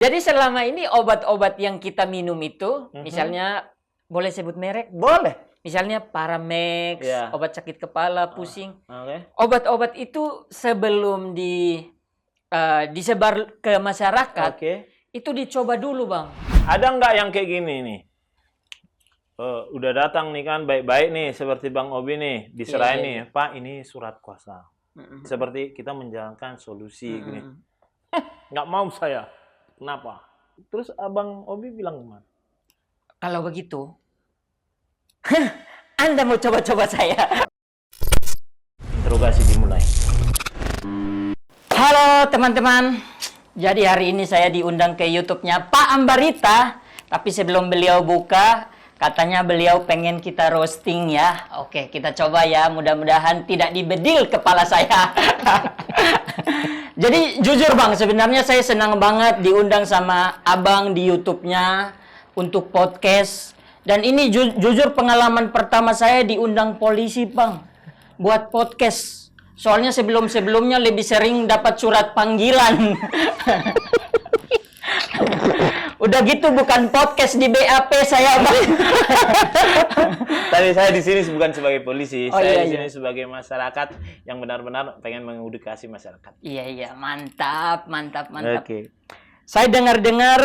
Jadi selama ini obat-obat yang kita minum itu, misalnya boleh sebut merek? Boleh. Misalnya Paramex, obat sakit kepala, pusing. Obat-obat itu sebelum disebar ke masyarakat, itu dicoba dulu, Bang. Ada nggak yang kayak gini nih? Udah datang nih kan, baik-baik nih, seperti Bang Obi nih, diserahin nih, Pak, ini surat kuasa. Seperti kita menjalankan solusi gini. Nggak mau saya. Kenapa? Terus Abang Obi bilang gimana? Kalau begitu, Anda mau coba-coba saya. Interogasi dimulai. Halo teman-teman. Jadi hari ini saya diundang ke YouTube-nya Pak Ambarita. Tapi sebelum beliau buka, katanya beliau pengen kita roasting ya. Oke, kita coba ya. Mudah-mudahan tidak dibedil kepala saya. Jadi jujur Bang, sebenarnya saya senang banget diundang sama Abang di YouTube-nya untuk podcast. Dan ini jujur pengalaman pertama saya diundang polisi Bang, buat podcast. Soalnya sebelum-sebelumnya lebih sering dapat surat panggilan. Udah gitu bukan podcast di BAP saya Bang. Tapi saya di sini bukan sebagai polisi, saya di sini iya. sebagai masyarakat yang benar-benar pengen mengedukasi masyarakat. Iya, mantap. Oke. Saya dengar-dengar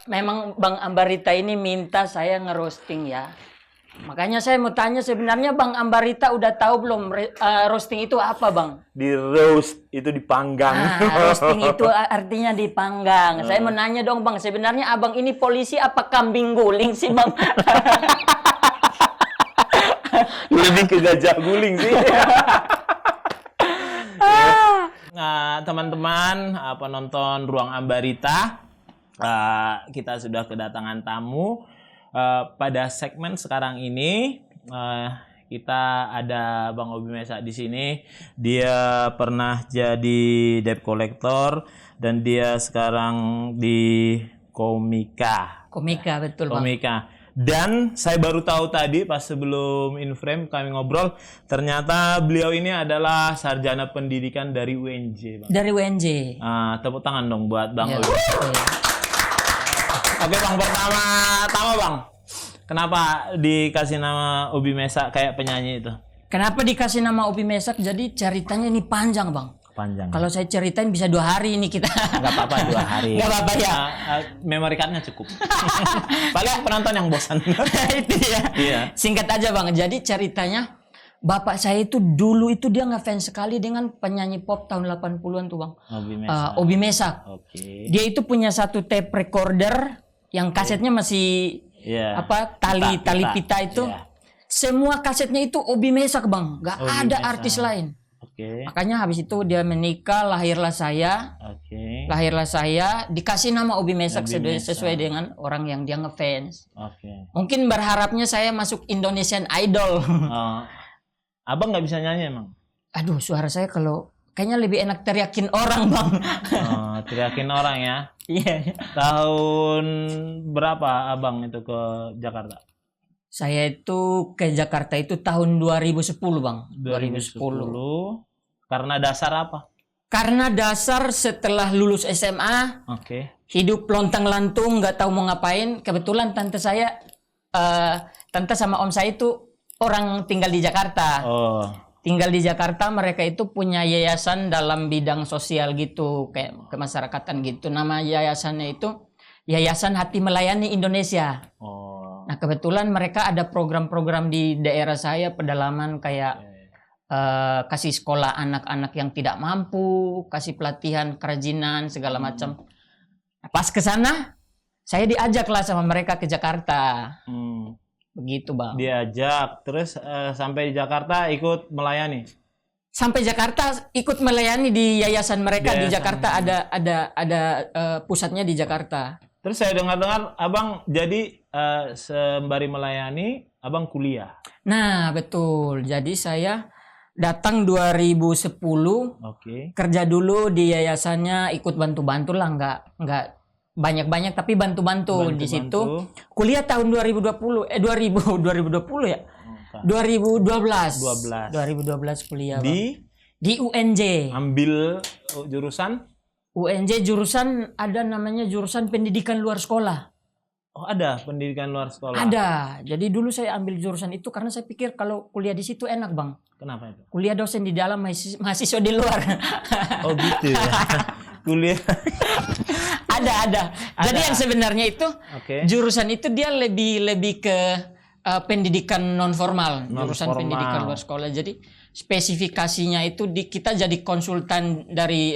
memang Bang Ambarita ini minta saya ngerosting ya. Makanya saya mau tanya sebenarnya Bang Ambarita udah tahu belum roasting itu apa Bang? Di roast itu dipanggang. Roasting itu artinya dipanggang. Saya mau nanya dong Bang, sebenarnya Abang ini polisi apa kambing guling sih Bang? Lebih ke gajah guling sih. Nah, teman-teman, penonton Ruang Ambarita, kita sudah kedatangan tamu. Pada segmen sekarang ini, kita ada Bang Obi Mesa di sini. Dia pernah jadi debt collector dan dia sekarang di Komika. Komika, betul Bang. Komika. Dan saya baru tahu tadi pas sebelum in frame kami ngobrol, ternyata beliau ini adalah sarjana pendidikan dari UNJ. Bang. Dari UNJ. Tepuk tangan dong buat Bang Obi. Oke Bang, pertama Bang, kenapa dikasih nama Obi Mesa kayak penyanyi itu? Kenapa dikasih nama Obi Mesa? Jadi ceritanya ini panjang Bang. Panjang. Kalau saya ceritain bisa 2 hari ini kita. Nggak apa-apa 2 hari. Nggak apa-apa ya. Memory card-nya cukup. Paling penonton yang bosan. Itu ya. Iya. Singkat aja Bang. Jadi ceritanya bapak saya itu dulu itu dia ngefans sekali dengan penyanyi pop tahun 80-an tuh Bang. Obi Mesa. Oke. Dia itu punya satu tape recorder yang kasetnya masih tali pita itu. Semua kasetnya itu Obi Mesa Bang. Nggak ada artis lain. Makanya habis itu dia menikah, lahirlah saya. Lahirlah saya, dikasih nama Obi Mesak sesuai dengan orang yang dia ngefans. Mungkin berharapnya saya masuk Indonesian Idol. Abang nggak bisa nyanyi emang? Aduh, suara saya kalau kayaknya lebih enak teriakin orang Bang. Teriakin orang ya? Iya. Tahun berapa abang itu ke Jakarta? Saya itu ke Jakarta itu tahun 2010 Bang. 2010. Karena dasar apa? Karena dasar setelah lulus SMA, hidup lontang-lantung, nggak tahu mau ngapain. Kebetulan tante sama om saya itu orang tinggal di Jakarta. Tinggal di Jakarta, mereka itu punya yayasan dalam bidang sosial gitu, kayak kemasyarakatan gitu. Nama yayasannya itu Yayasan Hati Melayani Indonesia. Nah kebetulan mereka ada program-program di daerah saya, pedalaman kayak kasih sekolah anak-anak yang tidak mampu, kasih pelatihan kerajinan segala macam. Pas ke sana, saya diajaklah sama mereka ke Jakarta. Begitu Bang. Diajak, terus sampai di Jakarta ikut melayani. Sampai Jakarta ikut melayani di yayasan mereka di Jakarta, ada pusatnya di Jakarta. Terus saya dengar-dengar abang jadi sembari melayani, abang kuliah. Nah betul, jadi saya datang 2010, kerja dulu di yayasannya, ikut bantu-bantu lah, nggak banyak-banyak tapi bantu-bantu di situ. Kuliah tahun 2020 ya. 2012 kuliah di UNJ. ambil jurusan UNJ jurusan ada namanya jurusan pendidikan luar sekolah. Oh, ada pendidikan luar sekolah. Ada. Jadi dulu saya ambil jurusan itu karena saya pikir kalau kuliah di situ enak, Bang. Kenapa itu? Kuliah dosen di dalam, mahasiswa di luar. Oh gitu ya. Kuliah. Ada. Jadi yang sebenarnya itu jurusan itu dia lebih ke pendidikan non formal, jurusan pendidikan luar sekolah. Jadi spesifikasinya itu kita jadi konsultan dari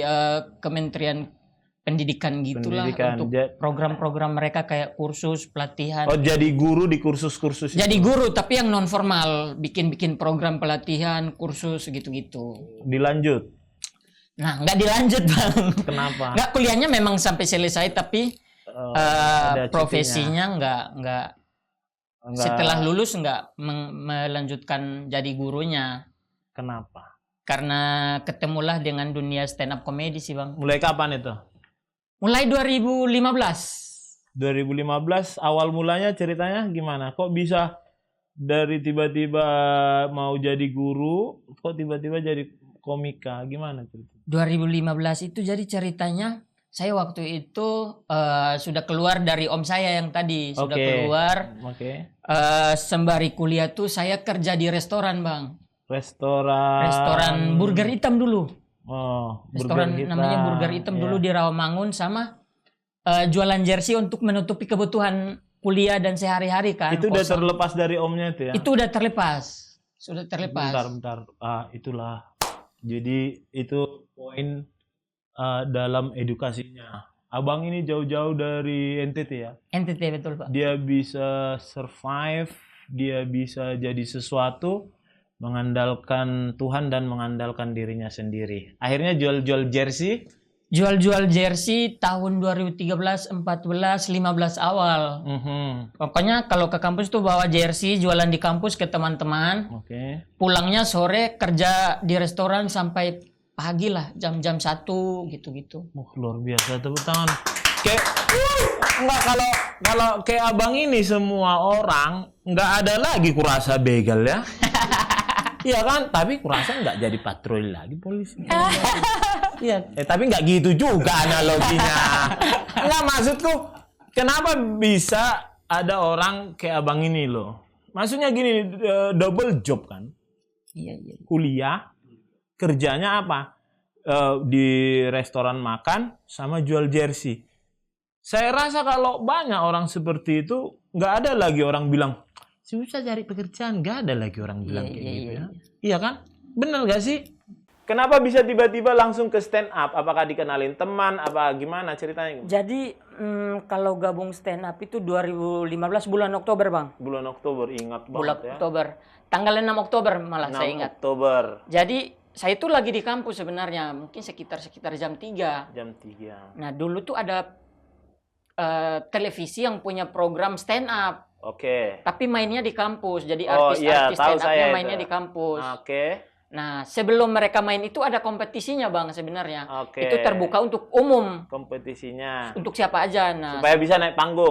Kementerian Pendidikan gitulah untuk program-program mereka kayak kursus pelatihan. Oh, jadi guru di kursus-kursus. Jadi guru tapi yang non formal, bikin program pelatihan, kursus gitu-gitu. Dilanjut. Nah, nggak dilanjut, Bang. Kenapa? Nggak, kuliahnya memang sampai selesai tapi profesinya nggak setelah lulus nggak melanjutkan jadi gurunya. Kenapa? Karena ketemulah dengan dunia stand up comedy sih, Bang. Mulai kapan itu? Mulai 2015. 2015 awal mulanya ceritanya gimana? Kok bisa dari tiba-tiba mau jadi guru, kok tiba-tiba jadi komika? Gimana ceritanya? 2015 itu jadi ceritanya saya waktu itu sudah keluar dari om saya yang tadi sudah keluar. Sembari kuliah tuh saya kerja di restoran, Bang. Restoran burger hitam dulu. Oh, restoran namanya Burger Hitam dulu di Rawamangun, sama jualan jersey untuk menutupi kebutuhan kuliah dan sehari-hari kan. Itu udah terlepas dari omnya itu ya? Itu udah terlepas. Sudah terlepas. Bentar. Itulah. Jadi itu poin dalam edukasinya. Abang ini jauh-jauh dari NTT ya? NTT, betul, Pak. Dia bisa survive, dia bisa jadi sesuatu mengandalkan Tuhan dan mengandalkan dirinya sendiri. Akhirnya jual-jual jersey. Jual-jual jersey tahun 2013, 14, 15 awal. Pokoknya kalau ke kampus tuh bawa jersey, jualan di kampus ke teman-teman. Pulangnya sore kerja di restoran sampai pagi lah, jam-jam 1 gitu-gitu. Luar biasa, tepuk tangan. Enggak, kalau kayak abang ini semua orang nggak ada lagi kurasa begal ya. Iya kan, tapi kurasa nggak jadi patroli lagi polisi. Iya, tapi nggak gitu juga analoginya. Nggak, maksudku, kenapa bisa ada orang kayak abang ini loh? Maksudnya gini, double job kan? Iya. Kuliah, kerjanya apa? Di restoran makan sama jual jersey. Saya rasa kalau banyak orang seperti itu, nggak ada lagi orang bilang, susah cari pekerjaan, nggak ada lagi orang bilang kayak gitu ya. Iya kan? Bener gak sih? Kenapa bisa tiba-tiba langsung ke stand up? Apakah dikenalin teman? Apa gimana ceritanya? Jadi kalau gabung stand up itu 2015 bulan Oktober, Bang. Bulan Oktober, ingat banget bulan ya. Oktober. Tanggal 6 Oktober malah 6 saya ingat. Oktober. Jadi saya itu lagi di kampus sebenarnya, mungkin sekitar jam 3. Jam 3. Nah, dulu tuh ada televisi yang punya program stand up. Tapi mainnya di kampus. Jadi artis-artis stand up-nya mainnya di kampus. Nah, sebelum mereka main itu ada kompetisinya, Bang, sebenarnya. Itu terbuka untuk umum. Kompetisinya. Untuk siapa aja. Nah,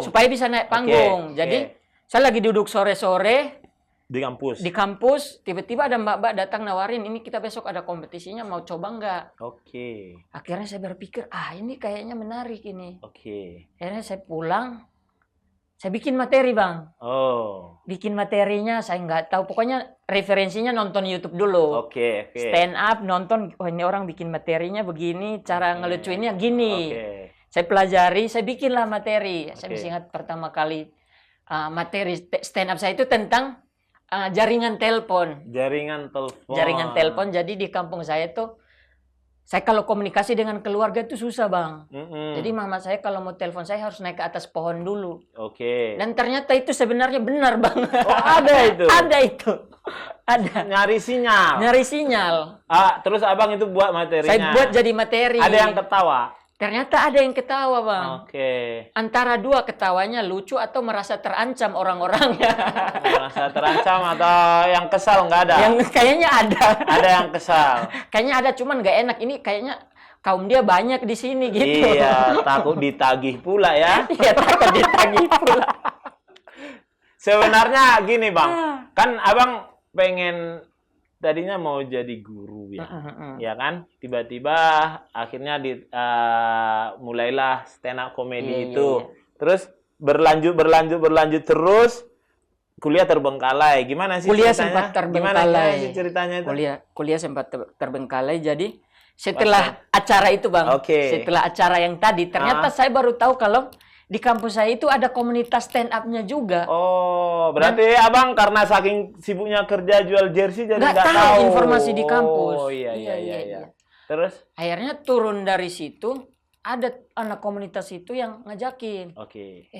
supaya bisa naik panggung. Jadi saya lagi duduk sore-sore di kampus. Tiba-tiba ada mbak-mbak datang nawarin, ini kita besok ada kompetisinya, mau coba nggak? Akhirnya saya berpikir, ini kayaknya menarik ini. Akhirnya saya pulang, saya bikin materi, Bang. Bikin materinya, saya nggak tahu. Pokoknya referensinya nonton YouTube dulu. Stand up, nonton, ini orang bikin materinya begini, cara ngelucuinnya gini. Saya pelajari, saya bikinlah materi. Saya masih ingat pertama kali materi stand up saya itu tentang jaringan telepon. Jaringan telepon. Jadi di kampung saya tuh, saya kalau komunikasi dengan keluarga itu susah, Bang. Jadi mama saya kalau mau telepon saya harus naik ke atas pohon dulu. Dan ternyata itu sebenarnya benar, Bang. Ada itu? Ada itu. Ada. Nyari sinyal. Terus abang itu buat materinya? Saya buat jadi materi. Ada yang ketawa? Ternyata ada yang ketawa, Bang. Antara dua, ketawanya lucu atau merasa terancam orang-orangnya. Merasa terancam atau yang kesal nggak ada? Yang kayaknya ada. Ada yang kesal. Kayaknya ada, cuman nggak enak. Ini kayaknya kaum dia banyak di sini gitu. Iya, takut ditagih pula ya. Iya, takut ditagih pula. Sebenarnya gini, Bang. Kan abang pengen tadinya mau jadi guru ya, ya kan? Tiba-tiba akhirnya mulailah stand up comedy itu. Terus berlanjut terus. Kuliah terbengkalai. Gimana sih Kuliah ceritanya? sempat terbengkalai. Gimana sih ceritanya itu? Kuliah sempat terbengkalai. Jadi setelah acara itu, Bang. Setelah acara yang tadi, ternyata saya baru tahu kalau di kampus saya itu ada komunitas stand up-nya juga. Oh, berarti Abang karena saking sibuknya kerja jual jersey jadi nggak tahu informasi di kampus. Oh, iya. Terus? Akhirnya turun dari situ, ada anak komunitas itu yang ngajakin.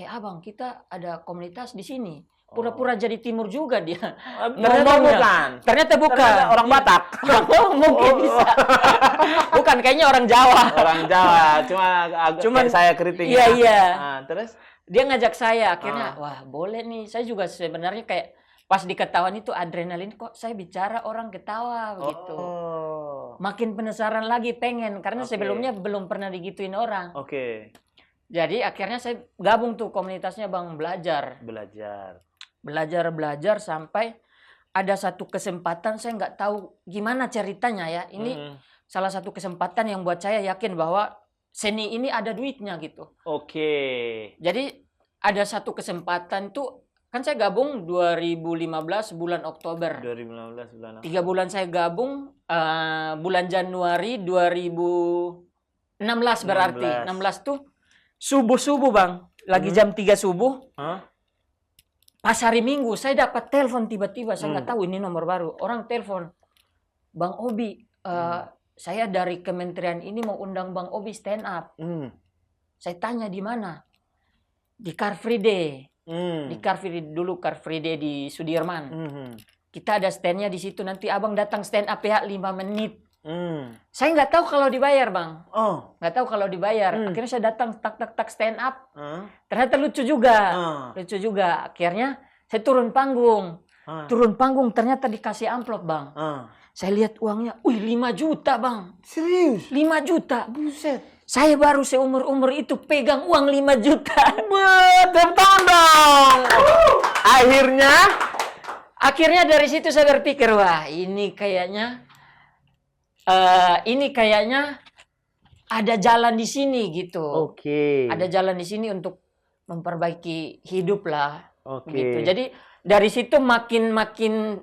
Abang, kita ada komunitas di sini. Pura-pura jadi timur juga dia. Ternyata bukan. Orang Batak. Mungkin bisa. Bukan, kayaknya orang Jawa. Orang Jawa. Cuma saya kritik. Iya. Terus? Dia ngajak saya. Akhirnya, wah boleh nih. Saya juga sebenarnya kayak pas di ketahuan itu adrenalin, kok saya bicara orang ketawa begitu. Makin penasaran lagi, pengen. Karena sebelumnya belum pernah digituin orang. Jadi akhirnya saya gabung tuh komunitasnya, Bang, belajar sampai ada satu kesempatan, saya nggak tahu gimana ceritanya ya. Ini salah satu kesempatan yang buat saya yakin bahwa seni ini ada duitnya gitu. Jadi ada satu kesempatan tuh, kan saya gabung 2015 bulan Oktober. 3 bulan saya gabung, bulan Januari 2016 berarti. 16 tuh subuh-subuh, Bang. Lagi jam 3 subuh. Pas hari Minggu, saya dapat telepon tiba-tiba. Saya nggak tahu ini nomor baru. Orang telepon, Bang Obi, saya dari kementerian ini mau undang Bang Obi stand up. Saya tanya di mana? Di Car Free Day. Di Car Free Day dulu, Car Free Day di Sudirman. Kita ada standnya di situ. Nanti abang datang stand up ya 5 menit. Saya nggak tahu kalau dibayar, Bang. Nggak tahu kalau dibayar. Akhirnya saya datang tak stand up. Ternyata lucu juga. Akhirnya saya turun panggung. Ternyata dikasih amplop, Bang. Saya lihat uangnya, 5 juta, Bang. Serius? 5 juta. Buset. Saya baru seumur-umur itu pegang uang 5 juta. Tepuk tangan dong. Akhirnya dari situ saya berpikir, wah ini kayaknya ada jalan di sini gitu. Ada jalan di sini untuk memperbaiki hidup lah. Gitu. Jadi dari situ makin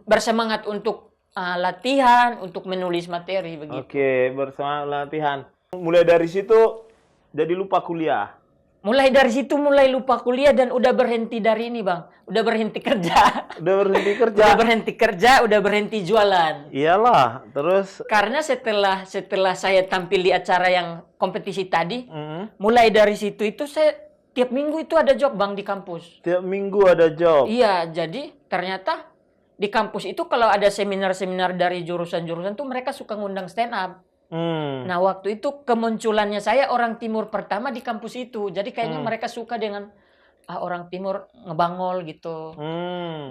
bersemangat untuk latihan, untuk menulis materi begitu. Bersemangat latihan. Mulai dari situ jadi lupa kuliah. Mulai dari situ lupa kuliah dan udah berhenti dari ini, Bang. Udah berhenti kerja. Udah berhenti jualan. Iyalah, terus karena setelah saya tampil di acara yang kompetisi tadi, mulai dari situ itu saya tiap minggu itu ada job, Bang, di kampus. Tiap minggu ada job. Iya, jadi ternyata di kampus itu kalau ada seminar-seminar dari jurusan-jurusan tuh mereka suka ngundang stand up. Nah, waktu itu kemunculannya saya orang timur pertama di kampus itu. Jadi kayaknya mereka suka dengan orang timur ngebangol gitu.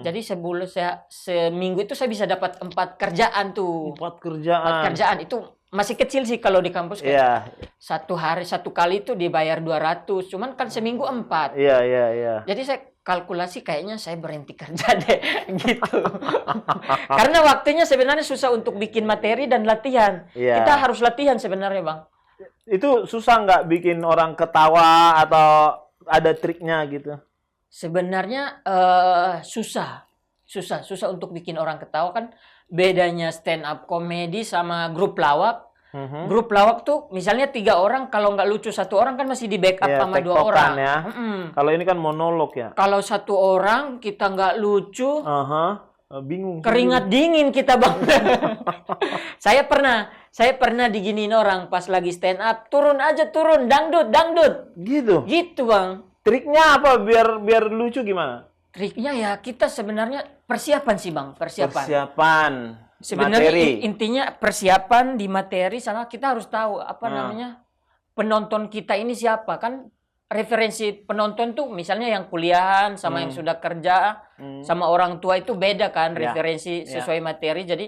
Jadi seminggu itu saya bisa dapat 4 kerjaan tuh. 4 kerjaan itu masih kecil sih kalau di kampus kayak satu kali itu dibayar 200. Cuman kan seminggu 4. Iya. Jadi saya kalkulasi kayaknya saya berhenti kerja deh gitu. Karena waktunya sebenarnya susah untuk bikin materi dan latihan. Kita harus latihan sebenarnya, Bang. Itu susah nggak bikin orang ketawa atau ada triknya gitu? Sebenarnya susah untuk bikin orang ketawa. Kan bedanya stand up comedy sama grup lawak. Grup lawak tuh misalnya 3 orang, kalau nggak lucu 1 orang kan masih di backup sama 2 orang. Ya. Kalau ini kan monolog ya. Kalau 1 orang kita nggak lucu, bingung. Keringat dingin kita, Bang. Saya pernah diginiin orang pas lagi stand up, turun, dangdut. Gitu, Bang. Triknya apa biar lucu gimana? Triknya ya kita sebenarnya persiapan sih, Bang, persiapan. Sebenarnya materi. Intinya persiapan di materi, sama kita harus tahu namanya penonton kita ini siapa. Kan referensi penonton tuh misalnya yang kuliahan sama yang sudah kerja sama orang tua itu beda kan referensi sesuai materi. Jadi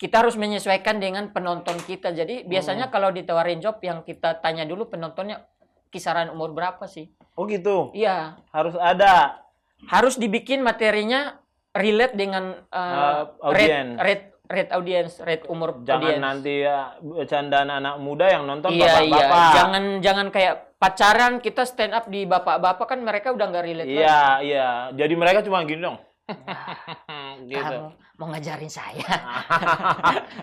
kita harus menyesuaikan dengan penonton kita. Jadi biasanya kalau ditawarin job yang kita tanya dulu penontonnya kisaran umur berapa sih. Oh gitu? Iya. Harus ada. Harus dibikin materinya relate dengan rate audience, rate umur Jangan audience. nanti ya bercandaan anak muda yang nonton Iya, bapak-bapak. Jangan kayak pacaran kita stand up di bapak-bapak, kan mereka udah nggak relate lagi. Iya. Jadi mereka cuma gini dong. Gitu. Kamu mau ngajarin saya.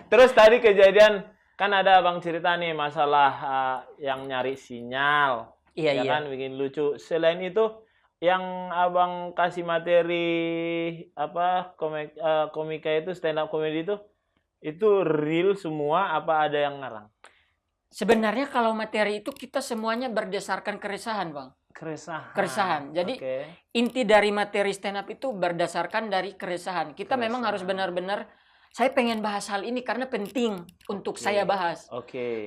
Terus tadi kejadian, kan ada abang cerita nih masalah yang nyari sinyal. Iya, Ya iya. kan, bikin lucu. Selain itu, yang abang kasih materi komika itu, stand up comedy itu real semua apa ada yang ngarang? Sebenarnya kalau materi itu kita semuanya berdasarkan keresahan, Bang. Keresahan. Jadi inti dari materi stand up itu berdasarkan dari keresahan. Kita memang harus benar-benar, saya pengen bahas hal ini karena penting untuk saya bahas.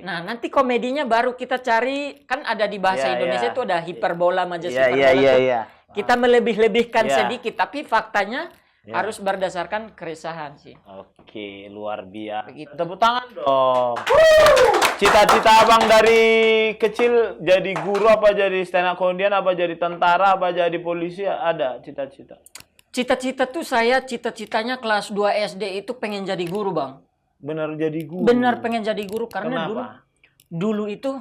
Nah, nanti komedinya baru kita cari, kan ada di bahasa Indonesia itu ada hiperbola, majas hiperbola. Kita melebih-lebihkan sedikit, tapi faktanya harus berdasarkan keresahan sih. Oke, luar biasa. Begitu. Tepuk tangan dong. Cita-cita abang dari kecil jadi guru apa jadi stand up comedian apa jadi tentara apa jadi polisi, ada cita-cita? Cita-cita tuh saya cita-citanya kelas 2 SD itu pengen jadi guru, Bang. Bener jadi guru? Bener pengen jadi guru karena Kenapa? dulu itu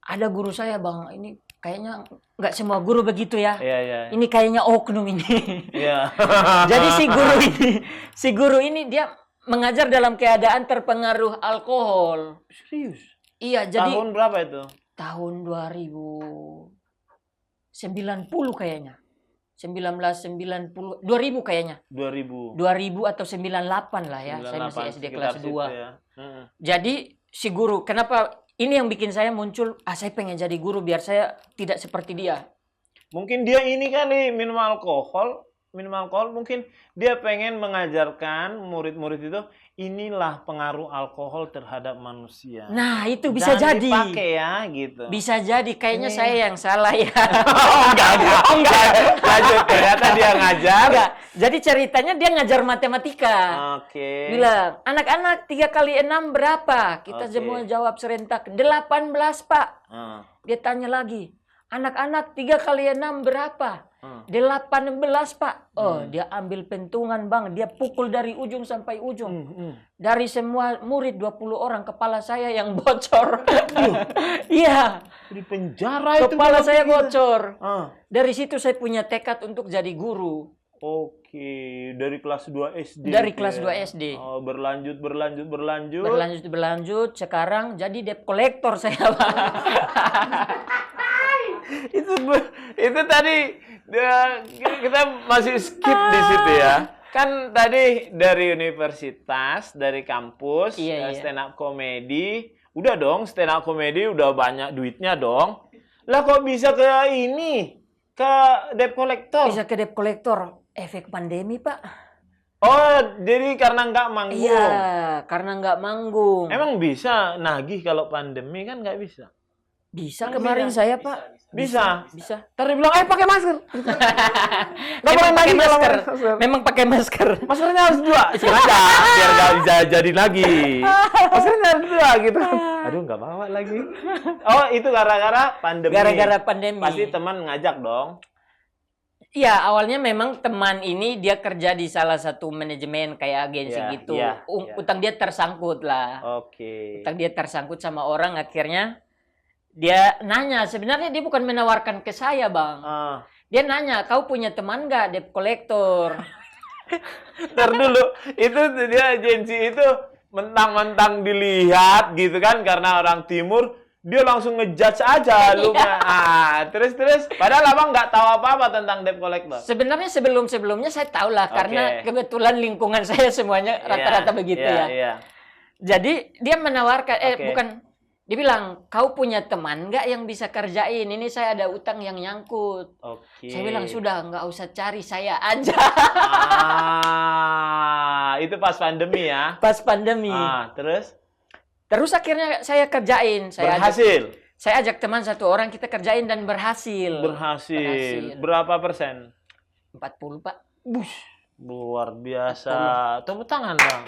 ada guru saya, Bang. Ini kayaknya nggak semua guru begitu ya. Iya. Ini kayaknya oknum ini. Iya. Jadi si guru ini dia mengajar dalam keadaan terpengaruh alkohol. Serius? Iya, jadi Tahun berapa itu? tahun 2090 kayaknya. 1990, 2000 kayaknya. 2000. 2000 atau 98 lah ya. Saya masih SD kelas 2. Ya. Jadi si guru, kenapa ini yang bikin saya muncul, saya pengen jadi guru biar saya tidak seperti dia. Mungkin dia ini kali minum alkohol, mungkin dia pengen mengajarkan murid-murid itu, inilah pengaruh alkohol terhadap manusia. Nah, itu bisa Jangan jadi. dipakai ya, gitu. Bisa jadi, kayaknya saya yang salah ya. Enggak. Lanjut, ternyata dia ngajar. Enggak. Jadi ceritanya dia ngajar matematika. Oke. Bilang, anak-anak 3 kali 6 berapa? Kita semua jawab serentak, 18, Pak. Dia tanya lagi, anak-anak 3 kali 6 berapa? 18, Pak. Dia ambil pentungan, Bang. Dia pukul dari ujung sampai ujung. Dari semua murid 20 orang, kepala saya yang bocor. Iya. Di penjara itu. Kepala saya bocor. Ah. Dari situ saya punya tekad untuk jadi guru. Oke, dari kelas 2 SD. Dari gitu kelas ya. 2 SD. Oh, berlanjut. Berlanjut. Sekarang jadi debt collector saya, Pak. itu tadi kita masih skip di situ ya. Kan tadi dari universitas, dari kampus, stand up comedy. Udah dong, stand up comedy udah banyak duitnya dong. Lah kok bisa ke ini? Ke debt collector? Bisa ke debt collector. Efek pandemi, Pak. Oh, jadi karena nggak manggung? Iya, karena nggak manggung. Emang bisa nagih kalau pandemi kan nggak bisa? Bisa kemarin saya, Pak. Bisa. Tadi bilang, pakai masker. Memang pakai masker. Maskernya harus 2, sengaja biar nggak bisa jadi lagi. Maskernya harus 2 gitu. Aduh, nggak bawa lagi. Oh, itu gara-gara pandemi. Gara-gara pandemi. Pasti teman ngajak dong. Iya, awalnya memang teman ini dia kerja di salah satu manajemen kayak agensi gitu. Utang dia tersangkut lah. Oke. Utang dia tersangkut sama orang, akhirnya dia nanya, sebenarnya dia bukan menawarkan ke saya, Bang. Dia nanya, kau punya teman nggak debt collector? Ntar dulu, itu dia agensi itu mentang-mentang dilihat gitu kan, karena orang timur, dia langsung ngejudge aja lu. Terus padahal abang nggak tahu apa-apa tentang debt collector. Sebenarnya sebelumnya saya tahu lah, karena kebetulan lingkungan saya semuanya rata-rata begitu ya. Jadi dia menawarkan, bukan, dia bilang, kau punya teman nggak yang bisa kerjain? Ini saya ada utang yang nyangkut. Saya bilang, sudah, nggak usah cari, saya aja. Itu pas pandemi ya? Pas pandemi. Terus akhirnya saya kerjain. Berhasil? Saya ajak teman 1 orang, kita kerjain dan berhasil. Berhasil. Berapa persen? 40, Pak. Luar biasa. Tepuk tangan, Bang.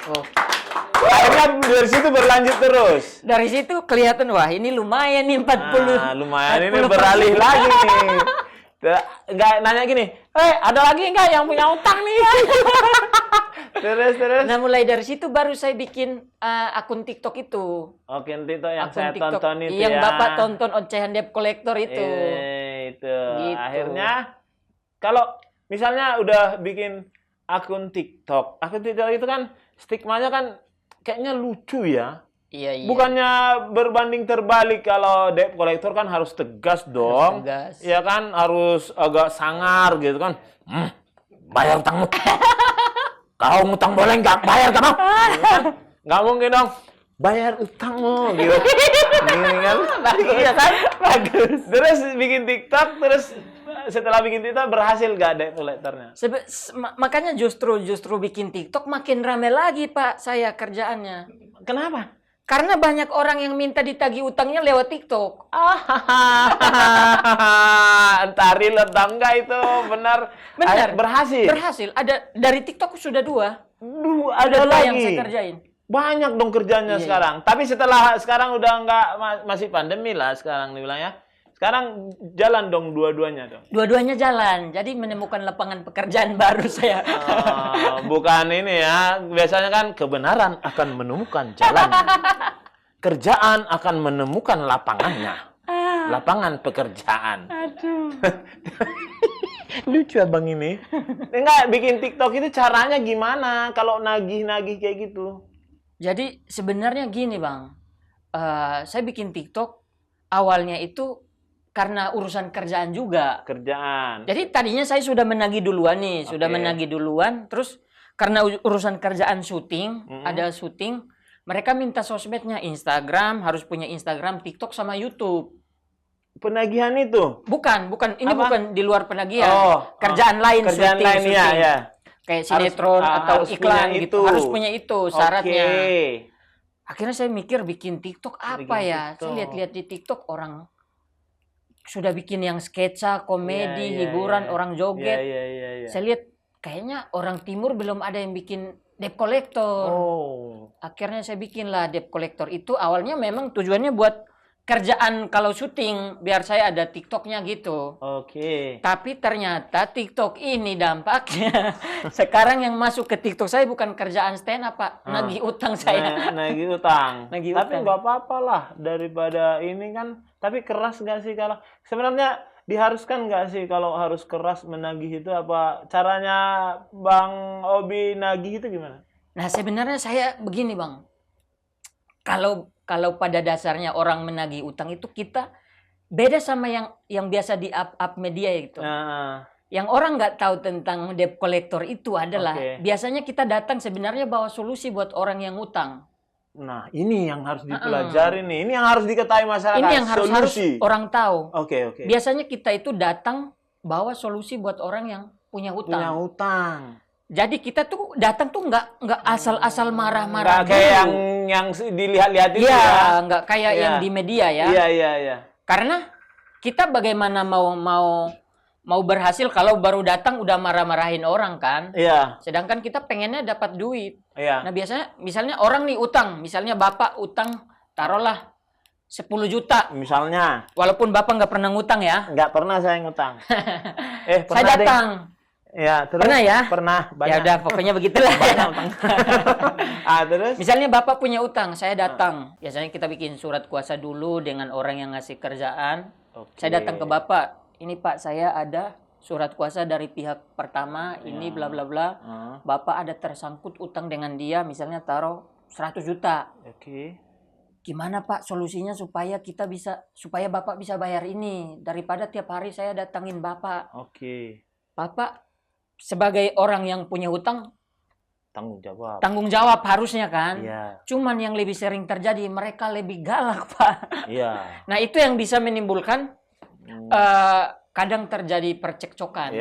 Akhirnya dari situ berlanjut terus. Dari situ kelihatan, wah ini lumayan nih 40. Lumayan 40%. Ini beralih lagi nih. Nggak nanya gini, ada lagi nggak yang punya utang nih? Terus. Nah, mulai dari situ baru saya bikin akun TikTok itu. Oke, TikTok yang Akun saya TikTok tonton itu yang ya. Bapak tonton ocehan debt collector itu. Itu. Gitu. Akhirnya kalau misalnya udah bikin akun TikTok itu kan stigmanya kan kayaknya lucu ya. Iya. Bukannya berbanding terbalik, kalau debt collector kan harus tegas dong. Tegas. Ya kan, harus agak sangar gitu kan. Bayar utangmu. Kau ngutang boleh nggak? Bayar kamu. Nggak mungkin dong. Bayar utangmu gitu. Gini kan. Iya kan? Bagus. Terus bikin TikTok, terus setelah bikin TikTok berhasil nggak debt collectornya? Makanya justru bikin TikTok makin rame lagi, Pak, saya kerjaannya. Kenapa? Karena banyak orang yang minta ditagih utangnya lewat TikTok. Entah real atau enggak itu benar. Berhasil. Berhasil. Ada dari TikTok sudah 2. Ada lagi yang saya kerjain. Banyak dong kerjanya sekarang. Tapi setelah sekarang udah enggak, masih pandemi lah sekarang dibilang ya. Sekarang jalan dong dua-duanya dong. Dua-duanya jalan. Jadi menemukan lapangan pekerjaan baru saya. Bukan ini ya. Biasanya kan kebenaran akan menemukan jalannya. Kerjaan akan menemukan lapangannya. Lapangan pekerjaan. Aduh. Lucu abang ini. Enggak, bikin TikTok itu caranya gimana kalau nagih-nagih kayak gitu? Jadi sebenarnya gini, Bang. Saya bikin TikTok awalnya itu karena urusan kerjaan juga. Kerjaan. Jadi tadinya saya sudah menagih duluan nih, sudah menagih duluan. Terus karena urusan kerjaan syuting, ada syuting, mereka minta sosmednya Instagram, harus punya Instagram, TikTok sama YouTube. Penagihan itu? Bukan. Ini apa? bukan di luar penagihan. Kerjaan lain, kerjaan lain syuting. ya. Kayak sinetron atau iklan gitu. Harus punya itu syaratnya. Akhirnya saya mikir bikin TikTok apa ya? Saya lihat-lihat di TikTok orang sudah bikin yang sketsa, komedi, hiburan, orang joget. Saya lihat kayaknya orang timur belum ada yang bikin debt collector. Akhirnya saya bikinlah debt collector itu. Awalnya memang tujuannya buat kerjaan kalau syuting, biar saya ada TikToknya gitu. Tapi ternyata TikTok ini dampaknya sekarang yang masuk ke TikTok saya bukan kerjaan stand up, Pak. Nagih utang saya. Nagih utang. Tapi nggak apa-apa lah daripada ini kan. Tapi keras nggak sih kalau sebenarnya diharuskan nggak sih kalau harus keras menagih itu? Apa caranya Bang Obi nagih itu gimana? Nah sebenarnya saya begini, Bang. Kalau pada dasarnya orang menagih utang itu kita beda sama yang biasa di up media itu. Yang orang nggak tahu tentang debt collector itu adalah biasanya kita datang sebenarnya bawa solusi buat orang yang utang. Nah, ini yang harus dipelajari nih. Ini yang harus diketahui masyarakat. Ini yang harus orang tahu. Oke. Biasanya kita itu datang bawa solusi buat orang yang punya utang. Punya utang. Jadi kita tuh datang tuh nggak asal-asal marah-marah. Nggak kayak yang dilihat-lihat itu ya. Nggak kayak yang di media ya. Iya. Karena kita bagaimana mau berhasil kalau baru datang udah marah-marahin orang kan. Iya. Sedangkan kita pengennya dapat duit. Iya. Nah biasanya misalnya orang nih utang, misalnya Bapak utang taruhlah 10 juta. Misalnya. Walaupun Bapak nggak pernah ngutang ya. Nggak pernah saya ngutang. Pernah saya datang. Ya, terus? Pernah ya? Pernah. Ya udah pokoknya begitulah. Terus? Misalnya Bapak punya utang, saya datang. Biasanya kita bikin surat kuasa dulu dengan orang yang ngasih kerjaan. Saya datang ke Bapak. Ini Pak, saya ada surat kuasa dari pihak pertama, ini bla bla bla. Bapak ada tersangkut utang dengan dia, misalnya taruh 100 juta. Gimana Pak solusinya supaya Bapak bisa bayar ini daripada tiap hari saya datangin Bapak. Bapak sebagai orang yang punya hutang tanggung jawab harusnya kan. Cuman yang lebih sering terjadi mereka lebih galak, Pak. Nah, itu yang bisa menimbulkan kadang terjadi percekcokan.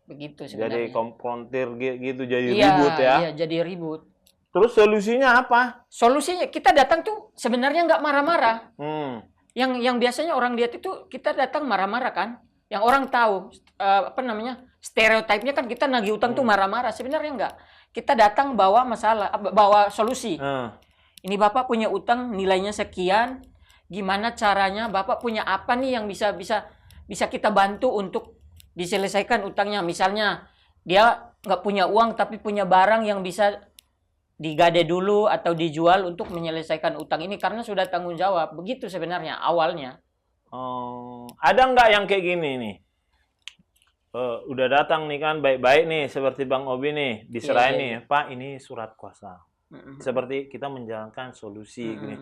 Begitu sebenarnya. Jadi konfrontir gitu, jadi ribut ya. Iya, jadi ribut. Terus solusinya apa? Solusinya kita datang tuh sebenarnya nggak marah-marah. Yang biasanya orang lihat itu kita datang marah-marah kan. Yang orang tahu stereotipnya kan kita nagih utang tuh marah-marah. Sebenarnya enggak. Kita datang bawa solusi. Ini Bapak punya utang nilainya sekian. Gimana caranya? Bapak punya apa nih yang bisa kita bantu untuk diselesaikan utangnya? Misalnya dia nggak punya uang tapi punya barang yang bisa digade dulu atau dijual untuk menyelesaikan utang ini karena sudah tanggung jawab. Begitu sebenarnya awalnya. Oh, ada nggak yang kayak gini nih? Udah datang nih kan baik-baik nih seperti Bang Obi nih diserahin nih, Pak ini surat kuasa. Seperti kita menjalankan solusi gini.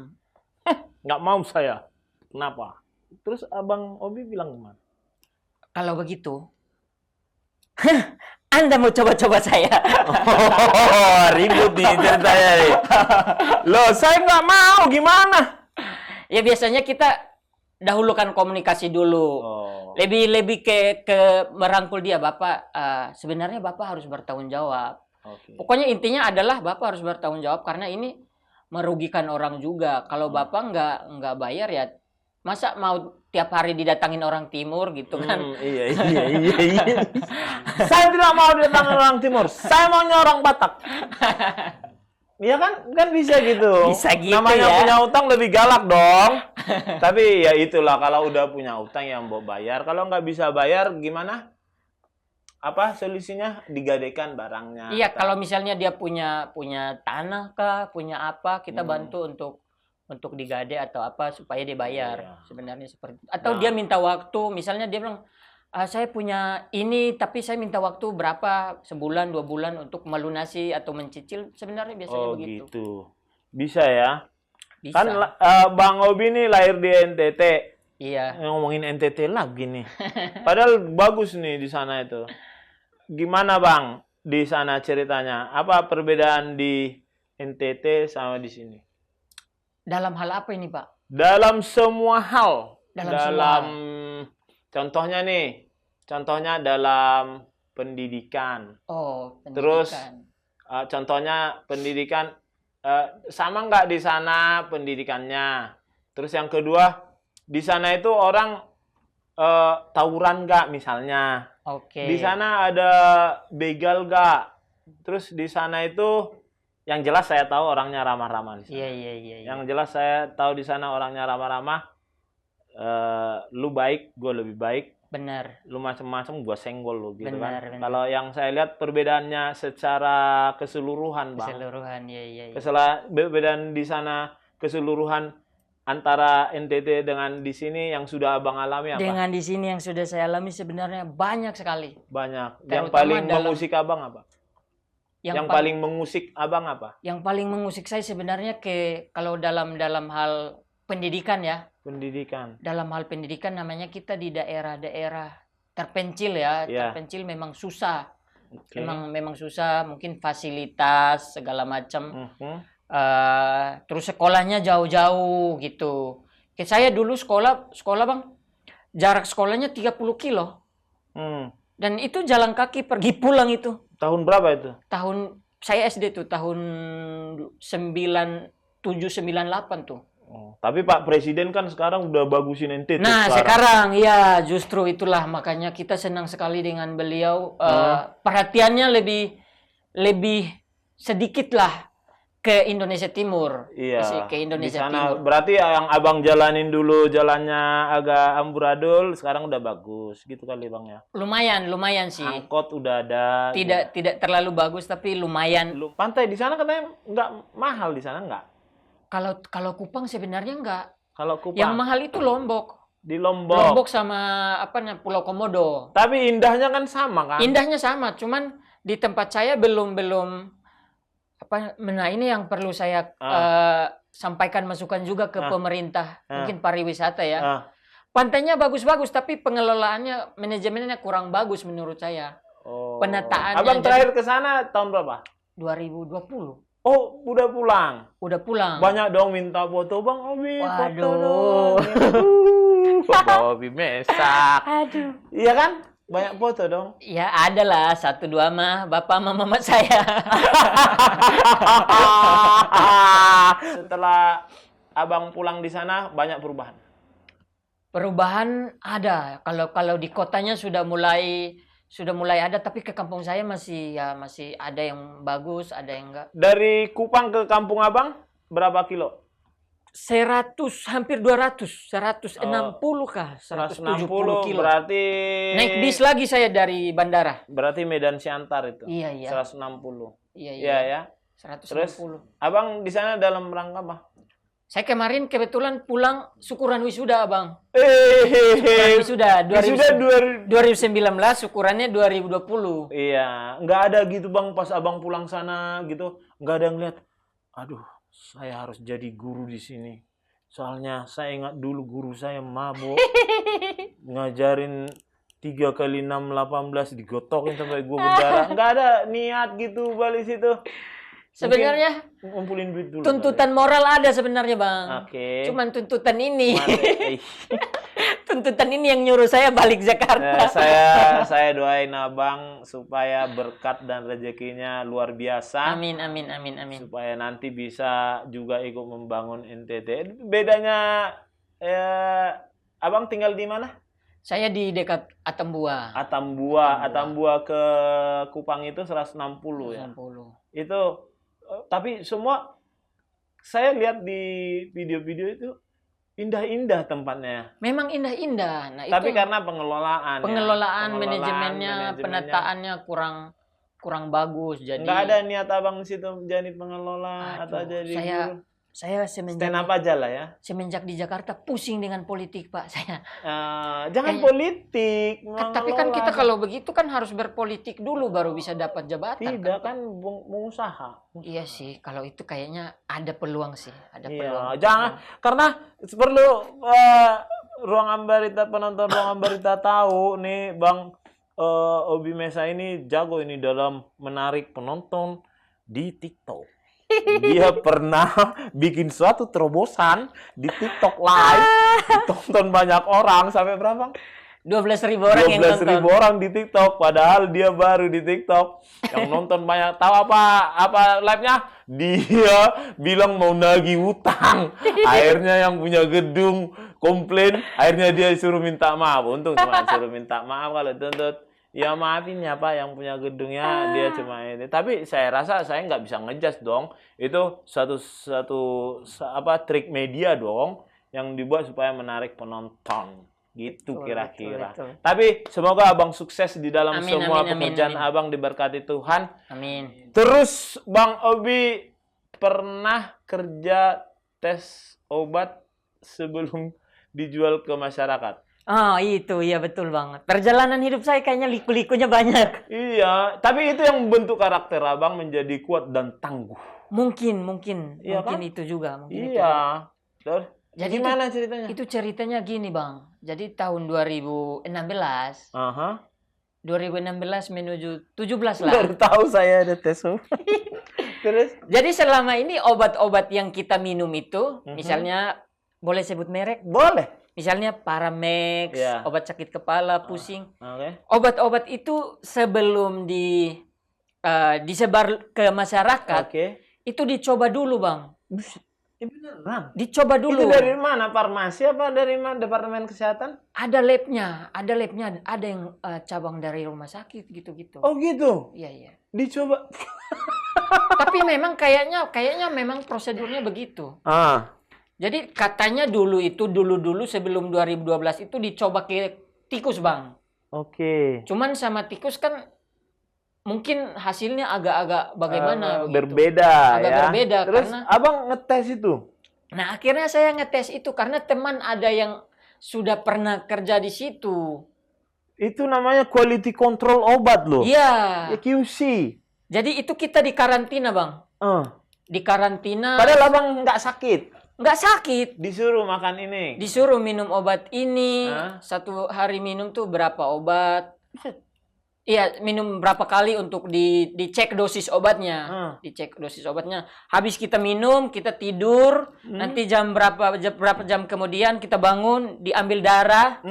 Nggak mau saya. Kenapa? Terus Abang Obi bilang gimana? Kalau begitu, Anda mau coba-coba saya. Oh, ribut nih ceritanya nih. Loh, saya nggak mau, gimana? Ya biasanya kita dahulukan komunikasi dulu. Lebih ke merangkul dia, Bapak. Sebenarnya Bapak harus bertanggung jawab. Pokoknya intinya adalah Bapak harus bertanggung jawab karena ini merugikan orang juga. Kalau Bapak nggak bayar ya, masa mau tiap hari didatangin orang timur gitu kan? Iya. Saya tidak mau didatangin orang timur. Saya maunya orang Batak. Iya kan bisa gitu. Bisa gitu. Namanya ya. punya utang lebih galak dong. Tapi ya itulah kalau udah punya utang yang mau bayar. Kalau nggak bisa bayar gimana? Apa solusinya? Digadekan barangnya. Iya, kalau misalnya dia punya tanah kah, punya apa, kita bantu untuk digade atau apa supaya dia bayar. Iya. Sebenarnya seperti itu. Atau dia minta waktu, misalnya dia bilang saya punya ini tapi saya minta waktu berapa, sebulan 2 bulan untuk melunasi atau mencicil, sebenarnya biasanya begitu. Gitu. Bisa ya. Bisa. Kan Bang Obi nih lahir di NTT. Iya. Ngomongin NTT lagi nih. Padahal bagus nih di sana itu. Gimana Bang di sana ceritanya? Apa perbedaan di NTT sama di sini? Dalam hal apa ini, Pak? Dalam semua hal. Dalam Contohnya dalam pendidikan. Oh, pendidikan. Terus contohnya pendidikan sama nggak di sana pendidikannya? Terus yang kedua, di sana itu orang tawuran nggak misalnya? Oke. Di sana ada begal nggak? Terus di sana itu yang jelas saya tahu orangnya ramah-ramah di sana. Iya. Yang jelas saya tahu di sana orangnya ramah-ramah. Lu baik, gue lebih baik. Benar. Lu macam-macam, gue senggol lu gitu Benar. Kalau yang saya lihat perbedaannya secara keseluruhan, Bang. Keseluruhan, iya. Perbedaan di sana keseluruhan antara NTT dengan di sini yang sudah Abang alami apa? Dengan di sini yang sudah saya alami sebenarnya banyak sekali. Banyak. Terutama Yang paling mengusik Abang apa? Yang paling mengusik Abang apa? Yang paling mengusik saya sebenarnya kalau dalam hal pendidikan ya. Pendidikan. Dalam hal pendidikan namanya kita di daerah-daerah terpencil ya. Terpencil memang susah. Okay. Memang susah, mungkin fasilitas segala macam. Terus sekolahnya jauh-jauh gitu. Saya dulu sekolah Bang, jarak sekolahnya 30 kilo. Dan itu jalan kaki pergi pulang itu. Tahun berapa itu? Saya SD tuh tahun 97-98 tuh. Tapi Pak Presiden kan sekarang udah bagusin NTT. Nah sekarang ya justru itulah makanya kita senang sekali dengan beliau. Perhatiannya lebih sedikit lah ke Indonesia Timur. Iya. Ke Indonesia di sana, Timur. Berarti yang Abang jalanin dulu jalannya agak amburadul, sekarang udah bagus gitu kali Bang ya. Lumayan sih. Angkot udah ada. Tidak terlalu bagus tapi lumayan. Pantai di sana katanya nggak mahal di sana nggak? Kalau Kupang sebenarnya enggak. Kalau Kupang. Yang mahal itu Lombok. Di Lombok. Lombok sama Pulau Komodo. Tapi indahnya kan sama kan? Indahnya sama, cuman di tempat saya belum nah ini yang perlu saya sampaikan masukan juga ke pemerintah, mungkin pariwisata ya. Pantainya bagus-bagus tapi pengelolaannya, manajemennya kurang bagus menurut saya. Penataannya. Abang terakhir ke sana tahun berapa? 2020. Oh, udah pulang. Udah pulang. Banyak dong minta foto Bang Obi. Waduh. Bang Obi mesak. Aduh. Iya kan? Banyak foto dong. Ya ada lah 1-2 mah bapak sama mama saya. Setelah Abang pulang di sana banyak perubahan. Perubahan ada. Kalau di kotanya sudah mulai ada, tapi ke kampung saya masih ada yang bagus, ada yang enggak. Dari Kupang ke kampung Abang berapa kilo? hampir 200, 160 kah? 170 kilo. Berarti naik bis lagi saya dari bandara. Berarti Medan Siantar itu. Iya, iya. 160. Iya, Iya ya. 160. Terus Abang di sana dalam rangka apa? Saya kemarin kebetulan pulang syukuran wisuda, Abang. Syukuran wisuda 2019, syukurannya 2020. Iya, nggak ada gitu Bang pas Abang pulang sana gitu, nggak ada ngeliat, aduh, saya harus jadi guru di sini. Soalnya saya ingat dulu guru saya mabuk, ngajarin 3 kali 6 18 digotokin sampai gua berdarah. Nggak ada niat gitu balik situ. Sebenarnya ngumpulin duit dulu. Tuntutan moral ada sebenarnya, Bang. Oke. Cuman tuntutan ini. Tuntutan ini yang nyuruh saya balik Jakarta. Saya doain Abang supaya berkat dan rezekinya luar biasa. Amin, amin, amin, amin. Supaya nanti bisa juga ikut membangun NTT. Bedanya Abang tinggal di mana? Saya di dekat Atambua. Atambua ke Kupang itu 160 ya. 160. Itu tapi semua saya lihat di video-video itu indah-indah tempatnya. Memang indah-indah. Nah, tapi itu karena pengelolaan, manajemennya, penataannya kurang bagus. Jadi nggak ada niat Abang di situ jadi pengelola atau jadi guru. Saya semenjak stand up aja lah ya. Semenjak di Jakarta pusing dengan politik, Pak. Saya. Jangan politik. Tapi kan kita kalau begitu kan harus berpolitik dulu baru bisa dapat jabatan. Tidak kan mengusaha. Iya sih, kalau itu kayaknya ada peluang sih, ada Iya, peluang. jangan karena perlu ruang ambarita penonton ruang ambarita tahu nih Bang Obi Mesa ini jago ini dalam menarik penonton di TikTok. Dia pernah bikin suatu terobosan di TikTok live, ditonton banyak orang sampai berapa? 12.000 orang yang nonton. 12.000 orang di TikTok, padahal dia baru di TikTok. Yang nonton banyak. Tahu apa live-nya? Dia bilang mau nagih utang. Akhirnya yang punya gedung komplain, akhirnya dia disuruh minta maaf. Untung cuma disuruh minta maaf kalau tuntut. Ya maafin ya Pak yang punya gedungnya dia cuma ini. Tapi saya rasa saya nggak bisa ngejudge dong. Itu satu trik media dong yang dibuat supaya menarik penonton. Gitu kira-kira. Tapi semoga Abang sukses di dalam semua pekerjaan Abang diberkati Tuhan. Amin. Terus Bang Obi pernah kerja tes obat sebelum dijual ke masyarakat? Oh itu, iya betul banget. Perjalanan hidup saya kayaknya liku-likunya banyak. Iya, tapi itu yang membentuk karakter Abang menjadi kuat dan tangguh. Mungkin iya, kan? itu juga. Iya. Terus, jadi gimana ceritanya? Itu ceritanya gini Bang. Jadi tahun 2016. 2016 menuju 17 lah. Baru tahu saya ada tes. Terus? Jadi selama ini obat-obat yang kita minum itu, misalnya boleh sebut merek? Boleh. Misalnya Paramex, obat sakit kepala, pusing. Okay. Obat-obat itu sebelum disebar ke masyarakat, itu dicoba dulu, Bang. Beneran? Dicoba dulu. Itu dari mana? Farmasi apa dari mana? Departemen Kesehatan? Ada labnya. Ada yang cabang dari rumah sakit gitu-gitu. Oh gitu? Iya. Dicoba. Tapi memang kayaknya memang prosedurnya begitu. Jadi katanya dulu sebelum 2012 itu dicoba ke tikus, Bang. Oke. Cuman sama tikus kan mungkin hasilnya agak-agak bagaimana berbeda berbeda. Terus karena Abang ngetes itu? Nah, akhirnya saya ngetes itu karena teman ada yang sudah pernah kerja di situ. Itu namanya quality control obat loh. Iya. QC. Jadi itu kita di karantina, Bang. Di karantina. Padahal Abang nggak sakit. Nggak sakit. Disuruh makan ini. Disuruh minum obat ini. Satu hari minum tuh berapa obat. Iya, minum berapa kali untuk dicek dosis obatnya. Dicek dosis obatnya. Habis kita minum, kita tidur. Nanti berapa jam kemudian kita bangun, diambil darah,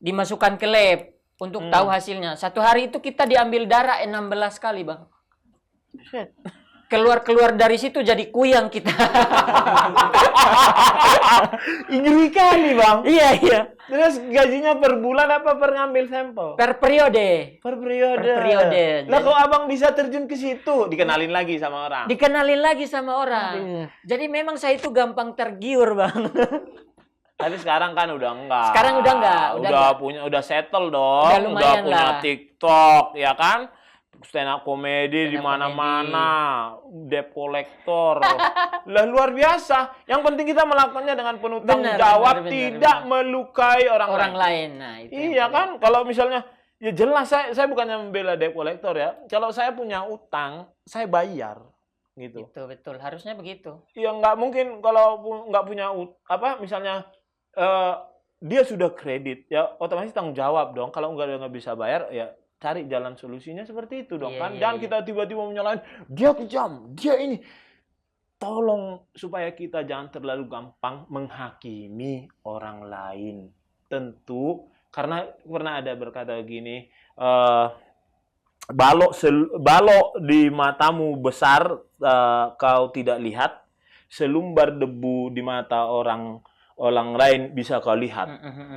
dimasukkan ke lab untuk tahu hasilnya. Satu hari itu kita diambil darah 16 kali, Bang. keluar dari situ jadi kuyang kita. Ngeri kali, Bang. Iya. Terus gajinya per bulan apa per ngambil sampel? Per periode. Per periode. Per periode. Lah kok abang bisa terjun ke situ? Dikenalin lagi sama orang. Dikenalin lagi sama orang. Jadi memang saya itu gampang tergiur, Bang. Tapi sekarang kan udah enggak. Sekarang udah enggak. Udah settle dong. Udah lumayan punya lah. TikTok, ya kan? Stand up comedy di Stand up mana-mana, debt collector. Lah luar biasa. Yang penting kita melakukannya dengan penuh tanggung jawab, tidak melukai orang lain. Nah, itu. Iya kan? Kalau misalnya ya jelas saya bukannya membela debt collector ya. Kalau saya punya utang, saya bayar gitu. Itu betul. Harusnya begitu. Ya nggak mungkin kalau nggak punya misalnya dia sudah kredit ya otomatis tanggung jawab dong. Kalau nggak bisa bayar ya cari jalan solusinya seperti itu dong kan. Jangan kita tiba-tiba menyalahin dia kejam, dia ini. Tolong supaya kita jangan terlalu gampang menghakimi orang lain. Tentu karena pernah ada berkata gini, balok di matamu besar kau tidak lihat, selumbar debu di mata orang lain bisa kau lihat.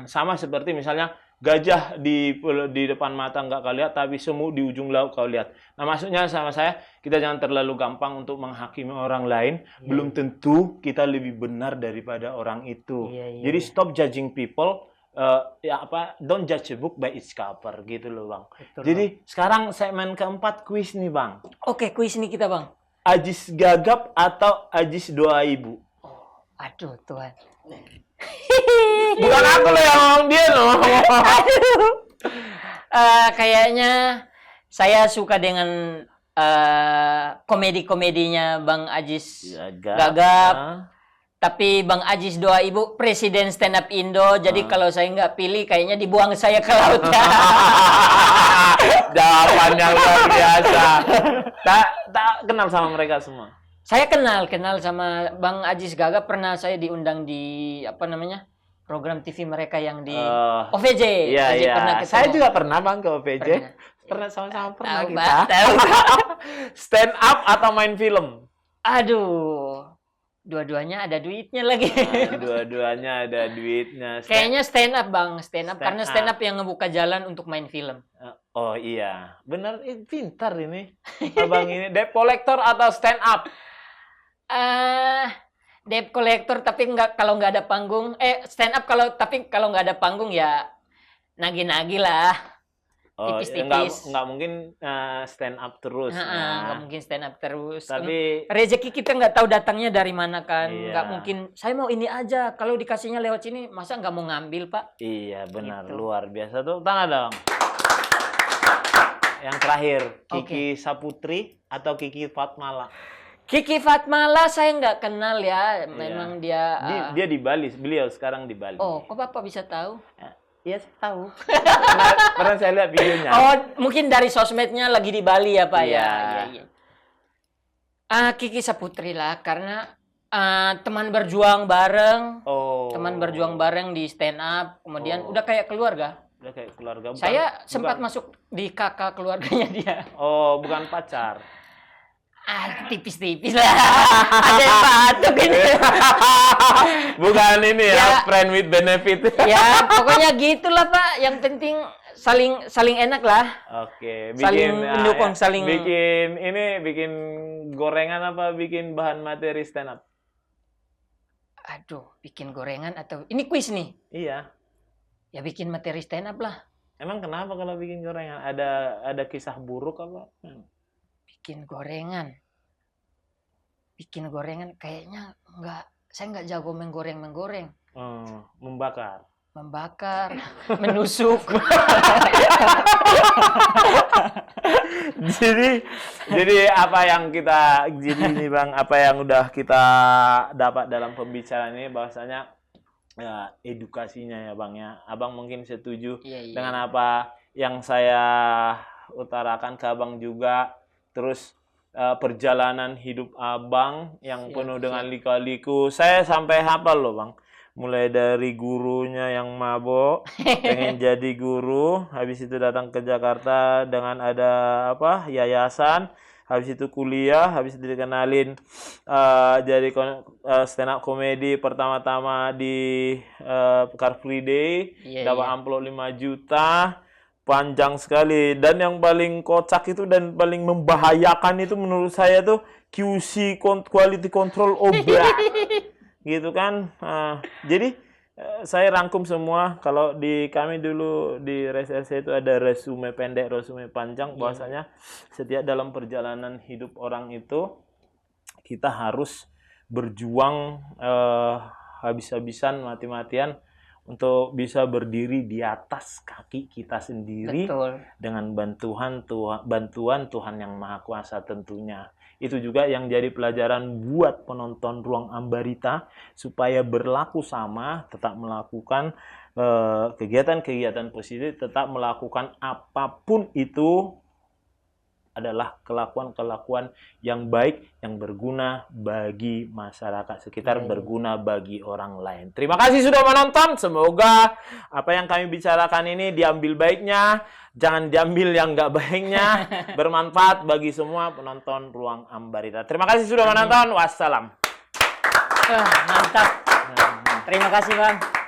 Sama seperti misalnya gajah di depan mata nggak kau lihat, tapi semut di ujung laut kau lihat. Nah, maksudnya sama saya, kita jangan terlalu gampang untuk menghakimi orang lain. Belum tentu kita lebih benar daripada orang itu. Jadi stop judging people. Don't judge a book by its cover gitu loh, Bang. Betul, jadi sekarang segmen keempat kuis nih, Bang. Oke, kuis nih kita, Bang. Ajis gagap atau Ajis doa ibu? Aduh, Tuhan. Bukan aku loh yang ngomong, dia loh. Kayaknya saya suka dengan komedi-komedinya Bang Ajis Gagap. Tapi Bang Ajis doa ibu presiden stand up Indo. Jadi kalau saya nggak pilih, kayaknya dibuang saya ke laut. Jawaban yang luar biasa. Tak kenal sama mereka semua. Saya kenal sama Bang Ajis Gagap. Pernah saya diundang di program TV mereka yang di OVJ. Iya. Pernah ketemu. Saya juga pernah, Bang, ke OVJ. Pernah sama-sama pernah kita. Stand up atau main film? Aduh. Dua-duanya ada duitnya lagi. Dua-duanya ada duitnya. Kayaknya stand up, Bang. Karena stand up yang ngebuka jalan untuk main film. Oh iya. Benar, pintar ini. Abang ini. Debt collector atau stand up? Debt collector tapi kalau nggak ada panggung. Stand up tapi kalau nggak ada panggung ya nagih-nagih lah. Tipis-tipis. Nggak mungkin stand up terus. Nggak mungkin stand up terus. Tapi rezeki kita nggak tahu datangnya dari mana kan. Iya. Nggak mungkin. Saya mau ini aja. Kalau dikasihnya lewat sini, masa nggak mau ngambil, Pak? Iya benar, Gitu. luar biasa tuh. Tangan dong. Yang terakhir, Kiki Saputri atau Kiki Fatmala? Kiki Fatmala saya nggak kenal ya. Memang dia. Dia di Bali. Beliau sekarang di Bali. Oh, kok Bapak bisa tahu? Iya, saya tahu. Pernah saya lihat videonya. Oh, mungkin dari sosmednya lagi di Bali ya, Pak. Iya. Iya. Kiki Saputri lah, karena teman berjuang bareng. Oh. Teman berjuang bareng di stand up, kemudian udah kayak keluarga. Udah kayak keluarga. Saya sempat masuk di kakak keluarganya dia. Oh, bukan pacar. Tipis-tipis lah. Ada yang batuk ini. Bukan ini ya, friend with benefit. Ya, pokoknya gitulah, Pak. Yang penting saling enak lah. Oke, saling mendukung, saling bikin gorengan apa bikin bahan materi stand up? Aduh, bikin gorengan atau ini kuis nih? Iya. Ya bikin materi stand up lah. Emang kenapa kalau bikin gorengan? Ada kisah buruk apa? Bikin gorengan kayaknya saya nggak jago menggoreng. Membakar, menusuk. jadi apa yang ini, Bang, apa yang udah kita dapat dalam pembicaraan ini bahwasanya ya, edukasinya ya, Bang ya. Abang mungkin setuju dengan apa yang saya utarakan ke Abang juga. Terus perjalanan hidup Abang yang penuh dengan lika-liku. Saya sampai hafal loh, Bang. Mulai dari gurunya yang mabok, pengen jadi guru, habis itu datang ke Jakarta dengan ada yayasan, habis itu kuliah, habis itu dikenalin jadi stand up comedy pertama-tama di Car Free Day, dapat amplop 5 juta, panjang sekali. Dan yang paling kocak itu dan paling membahayakan itu menurut saya tuh QC, quality control gitu kan. Jadi saya rangkum semua. Kalau di kami dulu di RSLC itu ada resume pendek, resume panjang. Bahwasanya setiap dalam perjalanan hidup orang itu kita harus berjuang habis-habisan, mati-matian untuk bisa berdiri di atas kaki kita sendiri. Betul. Dengan bantuan Tuhan yang Maha Kuasa tentunya. Itu juga yang jadi pelajaran buat penonton Ruang Ambarita supaya berlaku sama, tetap melakukan kegiatan-kegiatan positif, tetap melakukan apapun itu adalah kelakuan-kelakuan yang baik, yang berguna bagi masyarakat sekitar, berguna bagi orang lain. Terima kasih sudah menonton. Semoga apa yang kami bicarakan ini diambil baiknya, jangan diambil yang nggak baiknya, bermanfaat bagi semua penonton Ruang Ambarita. Terima kasih sudah menonton. Wassalam. Mantap. Terima kasih, Bang.